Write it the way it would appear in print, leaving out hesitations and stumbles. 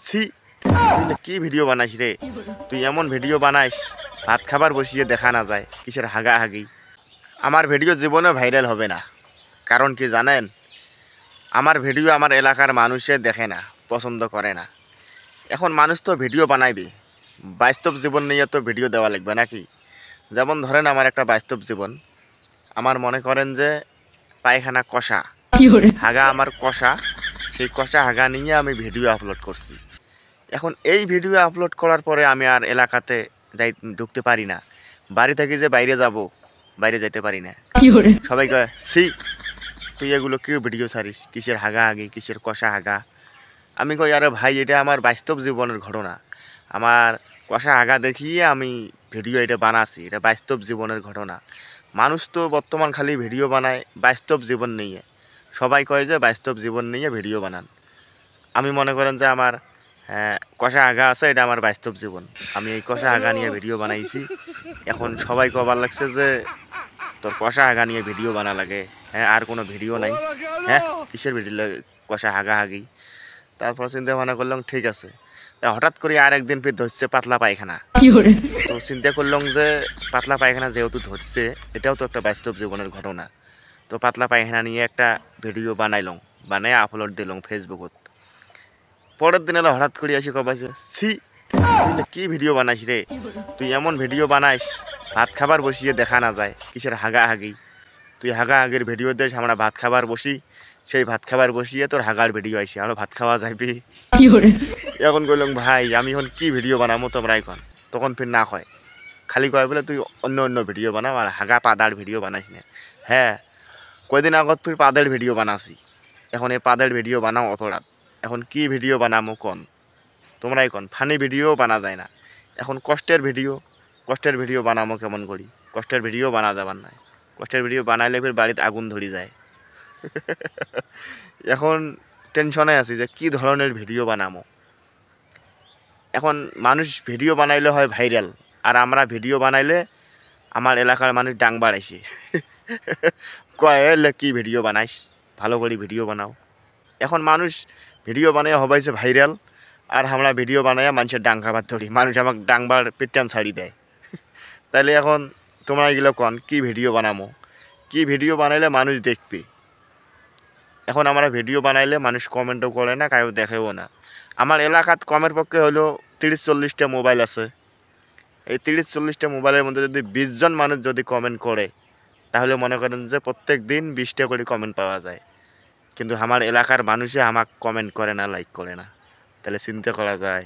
C তুই কি video বানাইস রে? তুই এমন ভিডিও বানাইস ভাত খাবার বসিয়ে দেখা না যায়, কিসের হাগাহাগি। আমার ভিডিও জীবনে ভাইরাল হবে না, কারণ কি জানেন? আমার ভিডিও আমার এলাকার মানুষে দেখে না, পছন্দ করে না। এখন মানুষ তো ভিডিও বানাইবে, বাস্তব জীবন নিয়ে তো ভিডিও দেওয়া লাগবে নাকি? যেমন ধরেন আমার একটা বাস্তব জীবন, আমার মনে করেন যে পায়খানা কষা, হাগা আমার কষা, সেই কষা হাগা নিয়ে আমি ভিডিও আপলোড করছি। এখন এই ভিডিও আপলোড করার পরে আমি আর এলাকাতে ঢুকতে পারি না, বাড়ি থেকে যে বাইরে যাব, বাইরে যেতে পারি না। সবাই কয় সি তুই এগুলো কি ভিডিও ছাড়িস, কিসের হাগাহাগি, কিসের কষা হাগা। আমি কই আরে ভাই, এটা আমার বাস্তব জীবনের ঘটনা, আমার কষা হাগা দেখিয়ে আমি ভিডিও এটা বানাচ্ছি, এটা বাস্তব জীবনের ঘটনা। মানুষ তো বর্তমান খালি ভিডিও বানায় বাস্তব জীবন নিয়ে, সবাই কয় যে বাস্তব জীবন নিয়ে ভিডিও বানান। আমি মনে করেন যে আমার কষা আগা আছে, এটা আমার বাস্তব জীবন, আমি এই কষা আগা নিয়ে ভিডিও বানাইছি। এখন সবাই কবার লাগছে যে তোর কষা আগা নিয়ে ভিডিও বানা লাগে, হ্যাঁ আর কোনো ভিডিও নাই, হ্যাঁ কিসের ভিডিও লাগে, কষা হাগাহাগি। তারপর চিন্তা ভাবনা করলাম ঠিক আছে। হঠাৎ করে আর একদিন ফির ধরছে পাতলা পায়খানা, তো চিন্তা করলাম যে পাতলা পায়খানা যেহেতু ধরছে, এটাও তো একটা বাস্তব জীবনের ঘটনা। তো পাতলা পায়খানা নিয়ে একটা ভিডিও বানাইলাম, বানাই আপলোড দিলাম ফেসবুকত। পরের দিন এলো হঠাৎ করে আসি কবাইছে সি তুই কি ভিডিও বানাইস রে? তুই এমন ভিডিও বানাইস ভাত খাবার বসিয়ে দেখা না যায়, কিসের হাগাহাগি। তুই হাগাহাগির ভিডিও দিস, আমরা ভাত খাবার বসি, সেই ভাত খাবার বসিয়ে তোর হাগার ভিডিও আইসি, আরো ভাত খাওয়া যাইবি। এখন কইলাম ভাই আমি এখন কি ভিডিও বানাবো তোমরা এখন? তখন ফির না কয়, খালি কয় বলে তুই অন্য অন্য ভিডিও বানাও, আর হাগা পাদার ভিডিও বানাইস না। হ্যাঁ কয়দিন আগত ফির পাদের ভিডিও বানাছি, এখন এই পাদের ভিডিও বানাও অপরাধ। এখন কি ভিডিও বানামো কন, তোমরাই কন। ফানি ভিডিও বানা যায় না, এখন কষ্টের ভিডিও বানামো কেমন করি? কষ্টের ভিডিও বানা যাবার নাই, কষ্টের ভিডিও বানাইলে ফির বাড়িতে আগুন ধরি যায়। এখন টেনশনে আছি যে কি ধরনের ভিডিও বানামো। এখন মানুষ ভিডিও বানাইলে হয় ভাইরাল, আর আমরা ভিডিও বানাইলে আমার এলাকার মানুষ ডাং বাড়াইছে। কয় এলে কি ভিডিও বানাইস, ভালো করে ভিডিও বানাও। এখন মানুষ ভিডিও বানাইয়া হবাইছে ভাইরাল, আর আমরা ভিডিও বানাইয়া মানুষের ডাং খাবার ধরি, মানুষ আমাকে ডাংবার পেটান ছাড়ি দেয়। তাইলে এখন তোমরা এগুলো কন কি ভিডিও বানামো, কি ভিডিও বানাইলে মানুষ দেখবে। এখন আমরা ভিডিও বানাইলে মানুষ কমেন্টও করে না, কাউ দেখেও না। আমার এলাকাত কমের পক্ষে হলো 30-40টা মোবাইল আছে। এই 30-40টা মোবাইলের মধ্যে যদি 20 জন মানুষ যদি কমেন্ট করে, তাহলে মনে করেন যে প্রত্যেক দিন 20টা করে কমেন্ট পাওয়া যায়। কিন্তু আমার এলাকার মানুষে আমাকে কমেন্ট করে না, লাইক করে না, তাহলে চিন্তা করা যায়।